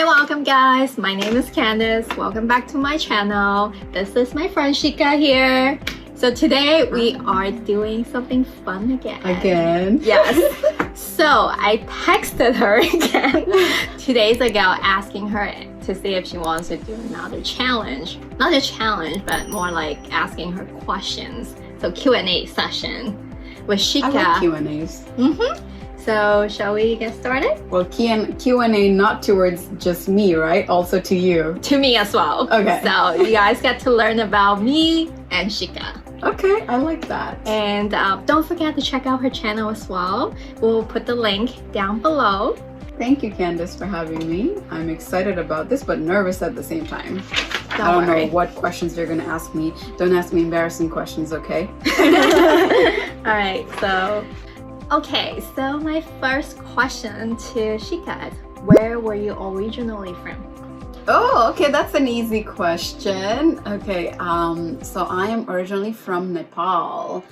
Hi, welcome guys. My name is Candice. Welcome back to my channel. This is my friend Shika here. So today we are doing something fun again. Again? Yes. So I texted her again 2 days ago asking her to see if she wants to do another challenge. Not a challenge, but more like asking her questions. So Q&A session with Shika. I like Q&As. So shall we get started? Well, Q&A not towards just me, right? Also to you. To me as well. Okay. So you guys get to learn about me and Shika. Okay, I like that. And don't forget to check out her channel as well. We'll put the link down below. Thank you, Candice, for having me. I'm excited about this, but nervous at the same time. I Don't don't worry. know what questions you're gonna ask me. Don't ask me embarrassing questions, okay? All right, so my first question to Shika is, where were you originally from? Oh, okay, that's an easy question. Okay, so I am originally from Nepal.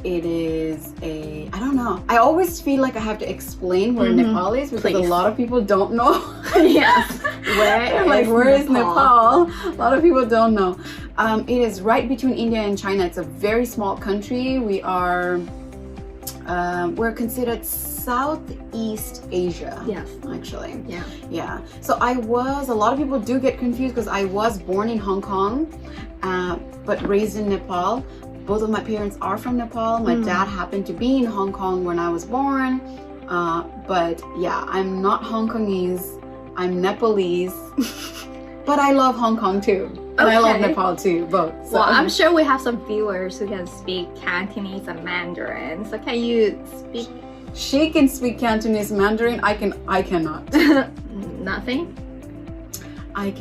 It is I don't know. I always feel like I have to explain where Nepal is because Please. a lot of people don't know. Yes. Where is Nepal? A lot of people don't know. It is right between India and China. It's a very small country. We're considered Southeast Asia. Yes. Actually. Yeah. Yeah. So a lot of people do get confused because I was born in Hong Kong, but raised in Nepal. Both of my parents are from Nepal. My dad happened to be in Hong Kong when I was born. But yeah, I'm not Hong Kongese. I'm Nepalese. But I love Hong Kong too. And I love Okay. Nepal too, both. So. Well, I'm sure we have some viewers who can speak Cantonese and Mandarin. So can you speak She can speak Cantonese Mandarin. I cannot. nothing? I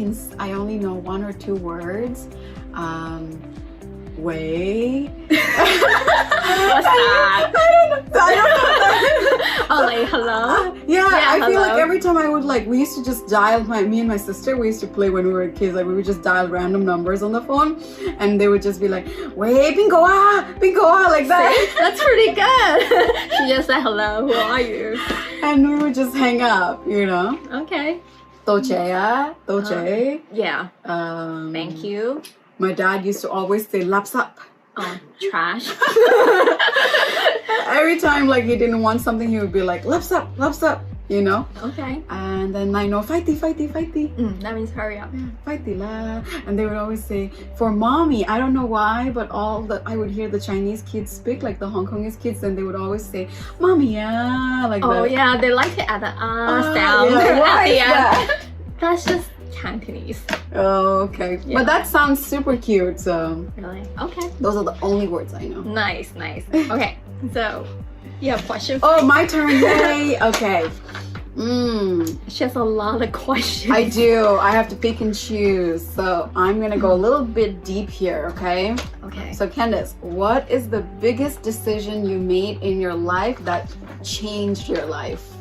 only know one or two words. Wei. What's that? I don't know. Oh, like hello? Yeah, I feel hello. like every time I would we used to just dial, me and my sister, we used to play when we were kids, we would just dial random numbers on the phone and they would just be like, Wei, Bingoa, like that. That's pretty good. She just said hello. Who are you? And we would just hang up, you know. Okay. Doche. Yeah. Um, Thank you. My dad used to always say lapsap. Oh, trash. Every time he didn't want something, he would be like lapsap, you know. Okay. And then I know fighty. That means hurry up. Fighty la. And they would always say for mommy. I don't know why, but I would hear the Chinese kids speak, like the Hong Kongese kids, and they would always say mommy, yeah, like Oh that. yeah, they like it at the sound Yeah, at why the is end. that? That's just Cantonese. Oh, okay. Yeah. But that sounds super cute. So Really? Okay. those are the only words I know. Nice. Okay. So, you have a question? Oh, my turn. Yay. Okay. She has a lot of questions. I do. I have to pick and choose. So I'm gonna go a little bit deep here, okay? Okay. So Candice, what is the biggest decision you made in your life that changed your life?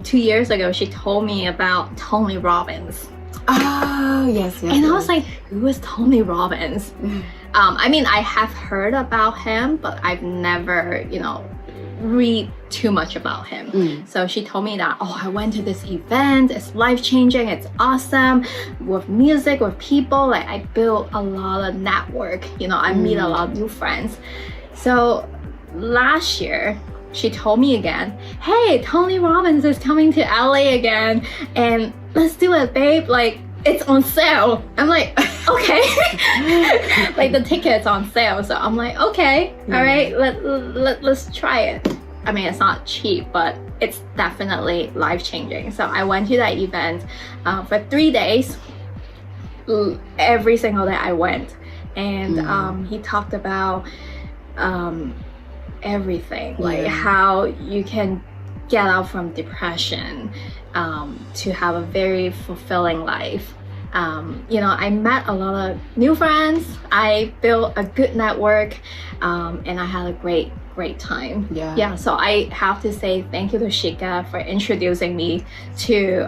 2 years ago, she told me about Tony Robbins. Oh, yes. And I was like, who is Tony Robbins? I mean, I have heard about him, but I've never, read too much about him. So she told me that, I went to this event, it's life-changing, it's awesome, with music, with people, I built a lot of network, I meet a lot of new friends. So last year, she told me again, hey, Tony Robbins is coming to LA again, and let's do it, babe, it's on sale. I'm like, okay. The ticket's on sale. So I'm like, okay, all right, let's try it. I mean, it's not cheap, but it's definitely life-changing. So I went to that event for 3 days. Every single day I went. And he talked about everything, how you can get out from depression, to have a very fulfilling life. I met a lot of new friends. I built a good network, and I had a great time. Yeah. So I have to say thank you to Shika for introducing me to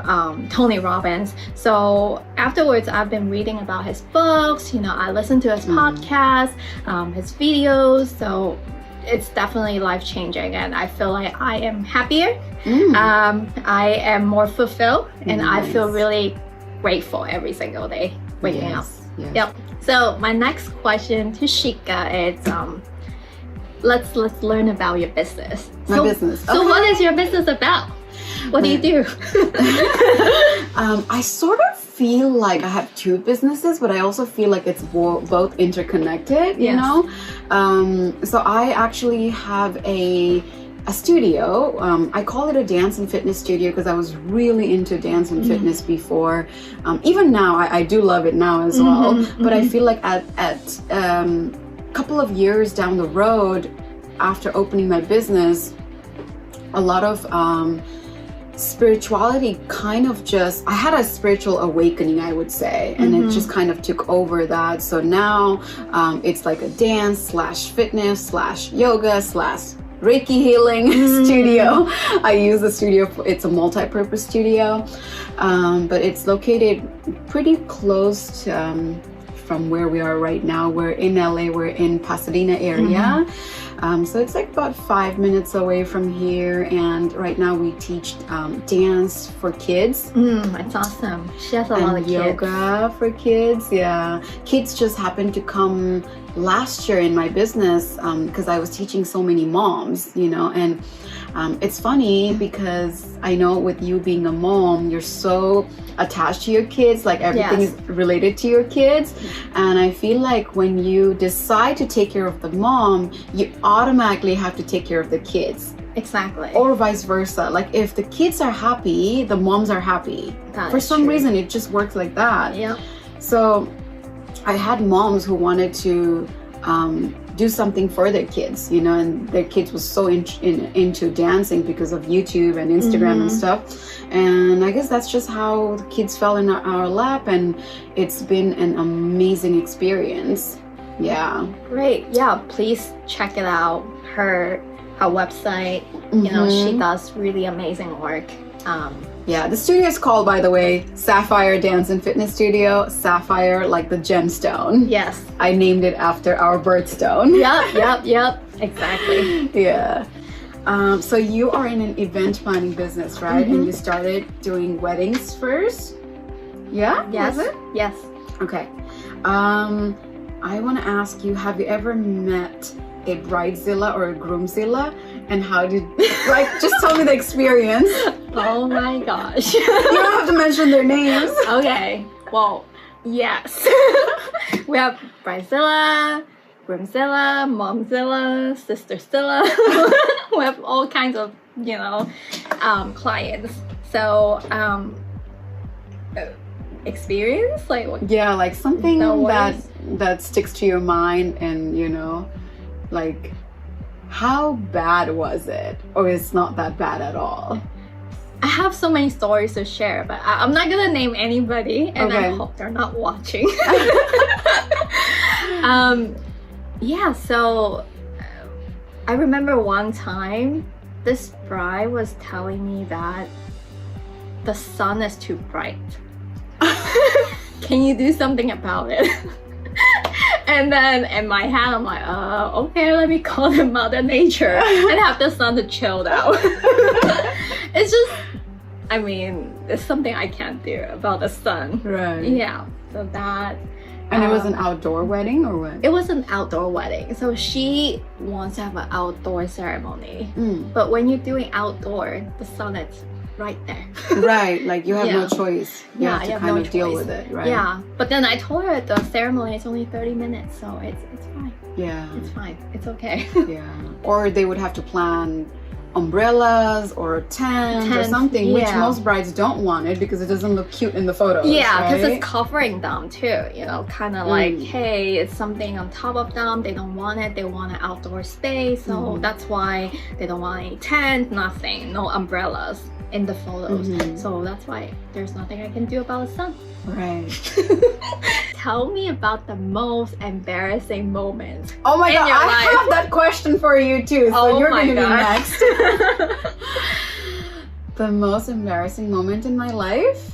Tony Robbins. So afterwards, I've been reading about his books. I listened to his podcast, his videos. So it's definitely life-changing, and I feel like I am happier. I am more fulfilled, and I feel really grateful every single day waking up. Yes. Yep. So my next question to Shika is, let's learn about your business. My business. So Okay. what is your business about? What do you do? I sort of feel like I have two businesses, but I also feel like it's both interconnected, you Yes. know? So I actually have a studio. I call it a dance and fitness studio because I was really into dance and fitness before. Even now, I do love it now as well. But I feel like at couple of years down the road after opening my business, a lot of spirituality kind of just, I had a spiritual awakening, I would say, and it just kind of took over that. So now it's like a dance slash fitness slash yoga slash Reiki healing studio. I use the studio, it's a multi-purpose studio, but it's located pretty close to, from where we are right now. We're in LA, we're in Pasadena area. So it's like about 5 minutes away from here, and right now we teach dance for kids. That's awesome. She has a lot of kids. Yoga for kids, yeah. Kids just happened to come last year in my business because I was teaching so many moms, you know, and it's funny because I know with you being a mom, you're so attached to your kids, like everything is related to your kids. And I feel like when you decide to take care of the mom, you automatically have to take care of the kids. Exactly. Or vice versa. Like if the kids are happy, the moms are happy. For some reason, it just works like that. Yeah. So I had moms who wanted to do something for their kids, you know, and their kids was so into dancing because of YouTube and Instagram and stuff. And I guess that's just how the kids fell in our lap, and it's been an amazing experience. Yeah. Great. Yeah, please check it out. Her website, you know, she does really amazing work. Yeah, the studio is called, by the way, Sapphire Dance and Fitness Studio. Sapphire, like the gemstone. Yes. I named it after our birthstone. Yep. Exactly. Yeah. So you are in an event planning business, right? And you started doing weddings first? Yeah? Yes. Was it? Yes. Okay. I want to ask you, have you ever met a bridezilla or a groomzilla? And how did, like, just tell me the experience. Oh my gosh. You don't have to mention their names. Okay. Well, yes. We have bridezilla, groomzilla, momzilla, sisterzilla. We have all kinds of, you know, clients. So, experience, like what? Yeah, like something No that sticks to your mind, and you know, like, how bad was it, or it's not that bad at all? I have so many stories to share, but I'm not gonna name anybody, and I hope they're not watching. Yeah, so I remember one time this bride was telling me that the sun is too bright. Can you do something about it? And then in my head, I'm like, okay, let me call it Mother Nature and have the sun to chill out. It's just, I mean, it's something I can't do about the sun. Right. Yeah, so that. And it was an outdoor wedding, or what? It was an outdoor wedding. So she wants to have an outdoor ceremony. But when you're doing outdoor, the sun is right there. Right, like you have no choice. You have to kind of deal with it, right? Yeah, but then I told her the ceremony is only 30 minutes, so it's fine. Yeah. It's fine. It's okay. Yeah. Or they would have to plan umbrellas or tents or something, which most brides don't want it because it doesn't look cute in the photos. Yeah, because right? it's covering them too, you know, kind of like, hey, it's something on top of them. They don't want it. They want an outdoor space. So that's why they don't want any tent, nothing, no umbrellas in the photos. So that's why there's nothing I can do about the sun. Right. Tell me about the most embarrassing moment. Oh my god, your I life. have that question for you too. So you're going to be next. The most embarrassing moment in my life?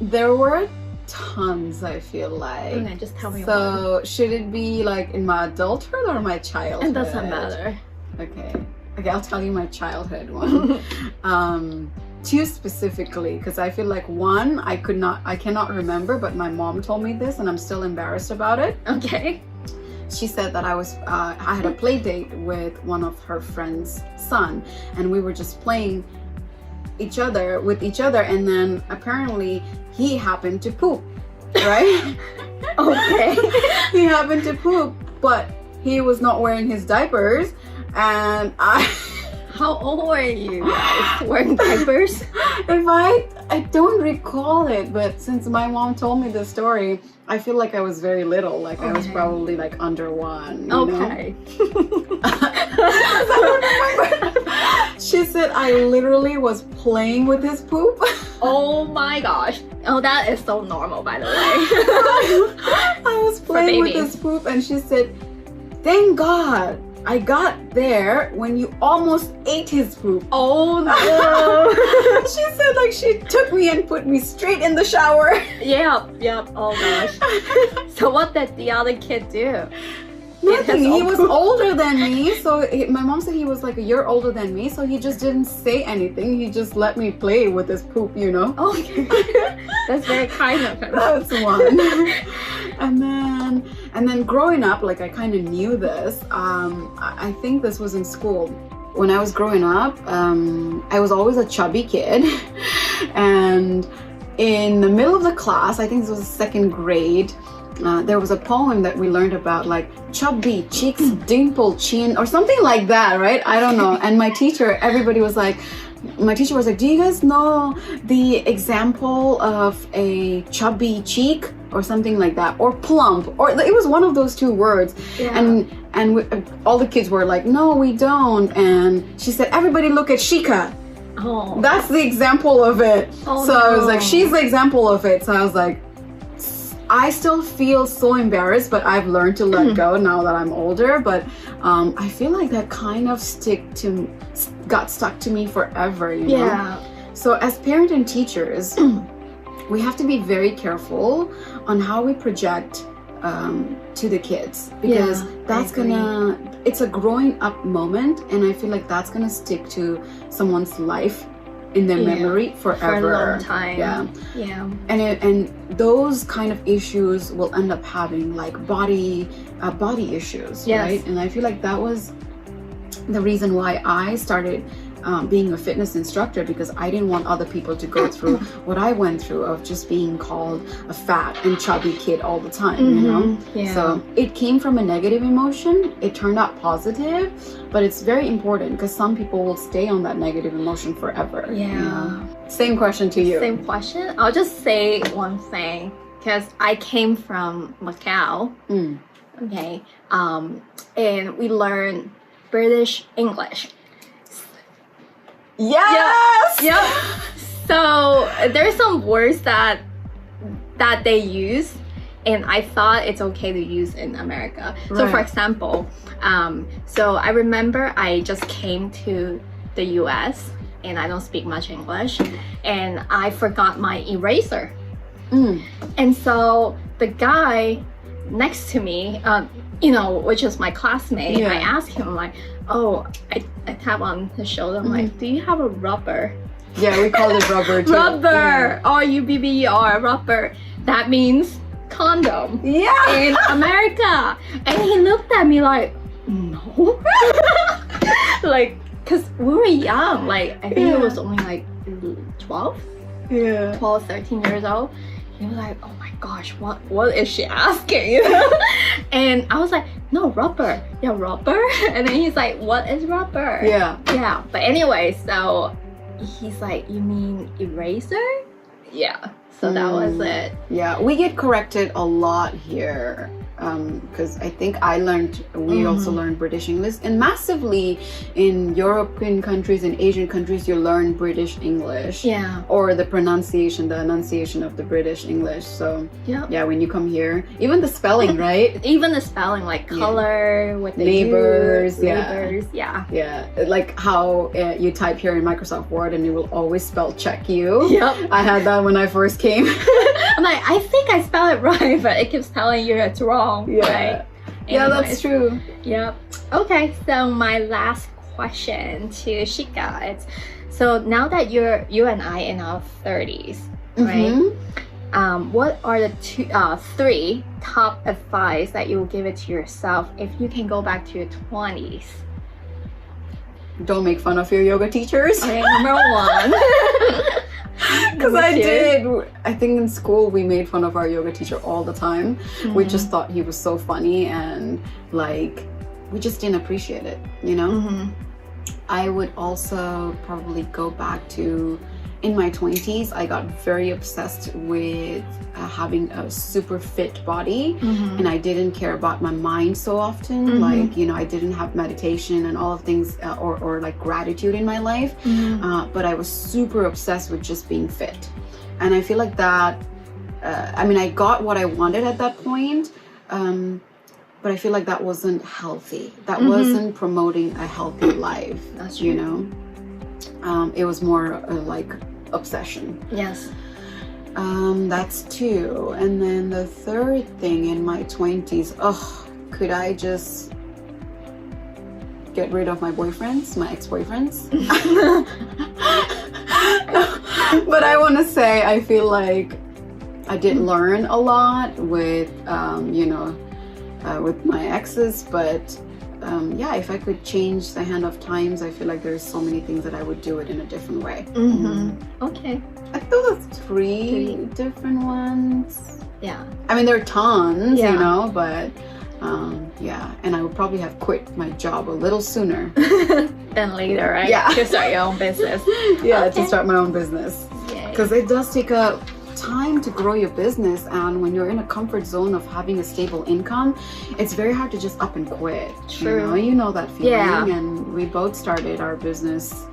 There were tons, I feel like. Okay, just tell me one. So should it be like in my adulthood or my childhood? It doesn't matter. Okay, I'll tell you my childhood one. Two specifically, because I feel like one I cannot remember, but my mom told me this and I'm still embarrassed about it. Okay. She said that I had a play date with one of her friend's son, and we were just playing with each other, and then apparently he happened to poop, right? Okay. He happened to poop, but he was not wearing his diapers, and How old were you guys wearing diapers? I don't recall it, but since my mom told me the story, I feel like I was very little. Like I was probably like under one. You Okay. She said I literally was playing with his poop. Oh my gosh. Oh, that is so normal, by the way. I was playing with his poop, and she said, "Thank God I got there when you almost ate his poop." Oh no. She said like she took me and put me straight in the shower. Yep. Oh gosh. So what did the other kid do? Nothing. He was older than me, so my mom said he was like a year older than me, so he just didn't say anything. He just let me play with his poop, you know. Okay. That's very kind of him. That's one. And then growing up, like I kind of knew this. I think this was in school. When I was growing up, I was always a chubby kid, and in the middle of the class, I think this was second grade, there was a poem that we learned about, like chubby cheeks, dimple chin, or something like that, right? I don't know. And my teacher was like, do you guys know the example of a chubby cheek or something like that, or plump, or it was one of those two words. Yeah. And all the kids were like, no, we don't. And she said, everybody look at Shika. Oh. That's the example of it. Oh, so I was no. like, she's the example of it. So I was like, I still feel so embarrassed, but I've learned to let go now that I'm older. But I feel like that kind of got stuck to me forever, you know? Yeah. So as parents and teachers, we have to be very careful on how we project to the kids, because it's a growing up moment, and I feel like that's gonna stick to someone's life in their memory forever. For a long time. Yeah. And those kind of issues will end up having like body issues, right? And I feel like that was the reason why I started being a fitness instructor, because I didn't want other people to go through what I went through of just being called a fat and chubby kid all the time, you know? Yeah. So it came from a negative emotion. It turned out positive, but it's very important because some people will stay on that negative emotion forever. Yeah. You know? Same question to you. Same question. I'll just say one thing, because I came from Macau. Okay. And we learn British English. Yes! Yep. So there's some words that they use, and I thought it's okay to use in America. So for example, so I remember I just came to the US and I don't speak much English, and I forgot my eraser. And so the guy next to me, you know, which is my classmate, I asked him like, oh, I tap on his shoulder. I'm like, do you have a rubber? Yeah, we call it rubber too. Rubber, R-U-B-B-E-R, rubber. That means condom. Yeah. In America. And he looked at me like, no. Like, cause we were young. Like, I think it was only like 12, 13 years old. He was like, oh my gosh, what is she asking? And I was like, no, rubber. Yeah, rubber. And then he's like, what is rubber? Yeah. But anyway, so he's like, you mean eraser? Yeah. So that was it. Yeah, we get corrected a lot here. Because I think we also learned British English, and massively in European countries and Asian countries, you learn British English. Yeah. Or the enunciation of the British English. So yeah, when you come here, even the spelling, right? Even the spelling, like color, what they neighbors, do, neighbors, yeah, like how you type here in Microsoft Word and it will always spell check you. Yep. I had that when I first came. I'm like, I think I spelled it right, but it keeps telling you it's wrong. Yeah. Right? Yeah, Anyways. that's true. Yep. Okay, so my last question to Shika, it's so now that you and I in our 30s, right? Mhm. What are the three top advice that you will give it to yourself if you can go back to your 20s? Don't make fun of your yoga teachers. Okay, number one. Because I think in school we made fun of our yoga teacher all the time. We just thought he was so funny and like we just didn't appreciate it, you know? Mm-hmm. I would also probably go back to, in my 20s, I got very obsessed with having a super fit body, and I didn't care about my mind so often. Like, you know, I didn't have meditation and all of things or like gratitude in my life, but I was super obsessed with just being fit. And I feel like that, I mean, I got what I wanted at that point, but I feel like that wasn't healthy. That wasn't promoting a healthy life. That's you know. It was more like obsession. Yes. That's two. And then the third thing in my 20s, could I just get rid of my boyfriends, my ex-boyfriends? But I want to say I feel like I did learn a lot with, you know, with my exes, but yeah, if I could change the hand of times, I feel like there's so many things that I would do it in a different way. Okay. I think those are three different ones. Yeah. I mean, there are tons, Yeah. you know, but yeah, and I would probably have quit my job a little sooner. Then later, right? Yeah. To start your own business. Yeah, Okay. to start my own business. Yay. Because it does take a time to grow your business, and when you're in a comfort zone of having a stable income, it's very hard to just up and quit. True. You know that feeling. Yeah. And we both started our business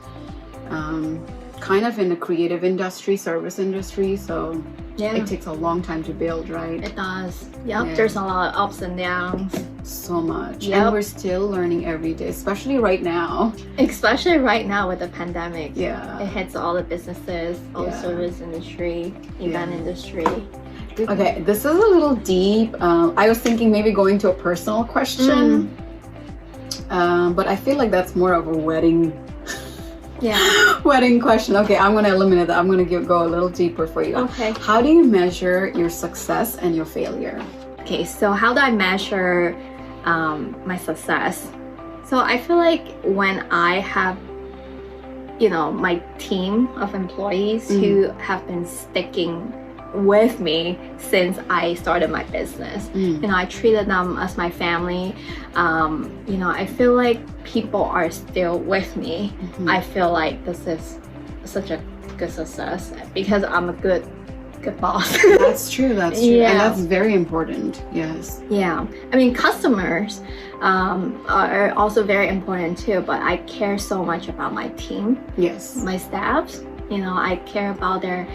kind of in the creative industry, service industry, so Yeah. it takes a long time to build, right? It does. Yep. Yeah. There's a lot of ups and downs. So much. Yep. And we're still learning every day, especially right now. Especially right now with the pandemic. It Yeah. hits all the businesses, all the Yeah. service industry, event industry. Okay, this is a little deep. I was thinking maybe going to a personal question, but I feel like that's more of a wedding Yeah. wedding question. Okay, I'm gonna eliminate that. I'm gonna go a little deeper for you. Okay. How do you measure your success and your failure? Okay, so how do I measure my success? So I feel like when I have, you know, my team of employees who have been sticking with me since I started my business. You know, I treated them as my family. You know, I feel like people are still with me. I feel like this is such a good success because I'm a good boss. That's true. That's true, Yeah. and that's very important. Yes. Yeah, I mean, customers are also very important too, but I care so much about my team, Yes. my staffs. You know, I care about their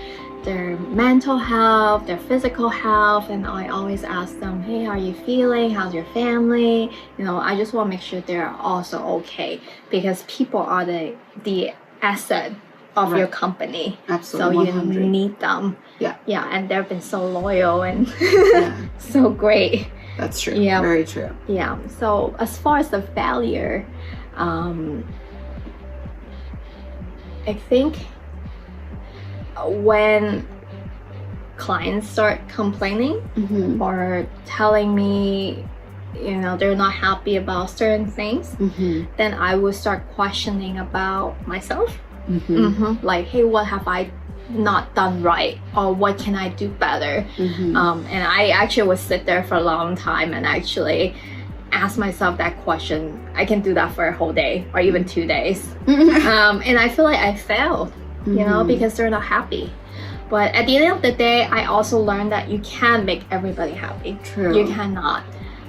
mental health, their physical health, and I always ask them, hey, how are you feeling? How's your family? You know, I just want to make sure they're also okay, because people are the asset of your company. Absolutely. So 100. you need them. Yeah. Yeah, and they've been so loyal and Yeah. so great. That's true. Yeah. Very true. Yeah. So as far as the failure, I think when clients start complaining or telling me, you know, they're not happy about certain things, then I will start questioning about myself. Like, hey, what have I not done right, or what can I do better? And I actually would sit there for a long time and actually ask myself that question. I can do that for a whole day or even 2 days. And I feel like I failed, you know, because they're not happy. But at the end of the day, I also learned that you can make everybody happy. True. You cannot.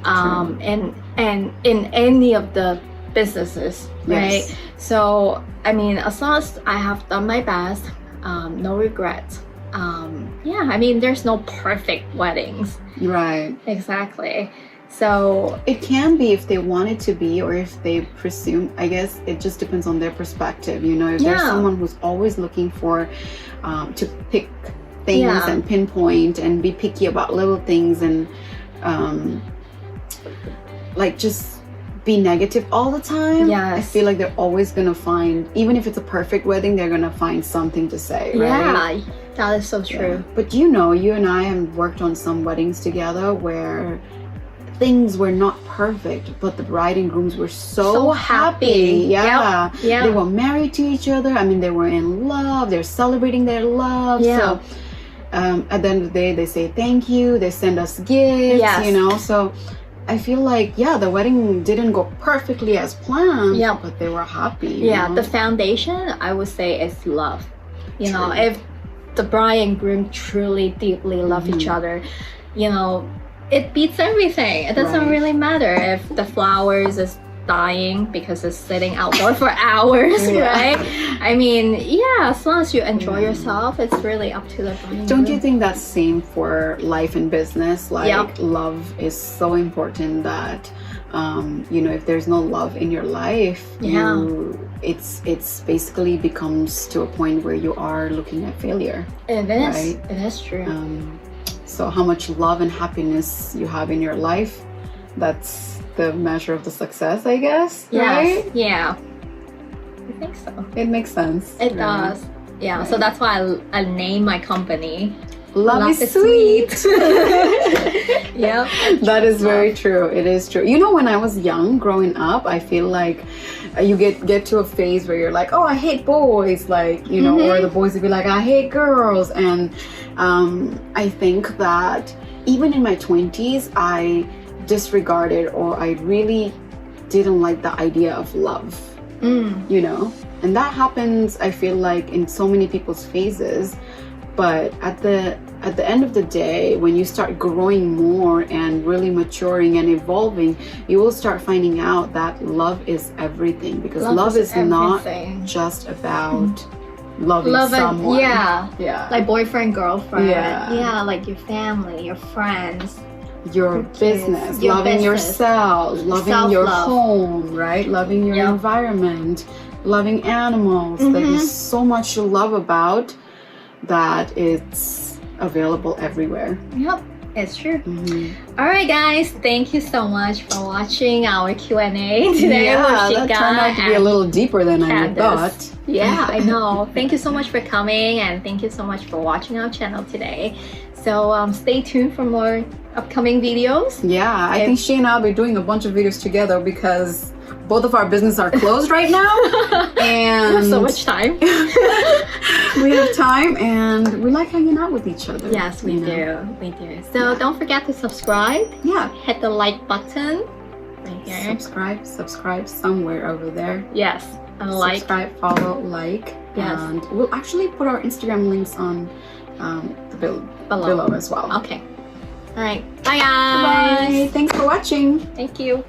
And in any of the businesses, right? Yes. So I mean, as long as I have done my best, no regrets. Yeah, I mean, there's no perfect weddings. Right. Exactly. So It can be if they want it to be, or if they presume. I guess it just depends on their perspective. You know, if there's Yeah. someone who's always looking for to pick things Yeah. and pinpoint and be picky about little things and like just be negative all the time. Yes. I feel like they're always gonna find, even if it's a perfect wedding, they're gonna find something to say, right? Yeah, that is so true. Yeah. But you know, you and I have worked on some weddings together where things were not perfect, but the bride and grooms were so happy. Yeah. Yep. Yeah. They were married to each other. I mean, they were in love. They're celebrating their love. Yeah. So at the end of the day, they say thank you. They send us gifts, Yes. you know. So I feel like, yeah, the wedding didn't go perfectly as planned, Yeah. but they were happy. Yeah, you the know? foundation, I would say, is love. You know, True. if the bride and groom truly, deeply love each other, you know, it beats everything. It doesn't Right. really matter if the flowers is dying because it's sitting outdoor for hours, Yeah. right? I mean, yeah, as long as you enjoy yourself, it's really up to the bride and Don't groom. you think that's same for life and business? Like Yep. love is so important that you know, if there's no love in your life, Yeah. it's basically becomes to a point where you are looking at failure. It is. Right. It is true. So how much love and happiness you have in your life, that's the measure of the success, I guess. Yes. Right? Yeah. I think so. It makes sense. It right? does. Yeah. Right. So that's why I named my company. Love is sweet. Yep. That is very true. It is true. You know, when I was young, growing up, I feel like you get to a phase where you're like, oh, I hate boys, like, you know, or the boys would be like, I hate girls. And I think that even in my 20s, I disregarded, or I really didn't like the idea of love, you know? And that happens, I feel like, in so many people's phases. But at the end of the day, when you start growing more and really maturing and evolving, you will start finding out that love is everything, because love is not everything. just about loving Love and someone. yeah, like boyfriend, girlfriend. Yeah. Yeah, like your family, your friends. your kids, business, your loving business. yourself, loving your Self-love. home, right? Loving your Yep. environment, loving animals. There's so much to love about that it's available everywhere. Yep, it's true. All right, guys, thank you so much for watching our Q&A today Yeah, with that Shika turned out to be a and little deeper than I Candace. thought. Yeah, I know. Thank you so much for coming, and thank you so much for watching our channel today. So stay tuned for more upcoming videos. Yeah, I think she and I'll be doing a bunch of videos together because both of our businesses are closed right now. And We have so much time. we have time and we like hanging out with each other. Yes, we you know? do. We do. So don't forget to subscribe. Yeah. Hit the like button right here. Subscribe somewhere over there. Yes, and like. Subscribe, follow, like. Yes. And we'll actually put our Instagram links on the below as well. Okay. All right. Bye, guys. Bye. Thanks for watching. Thank you.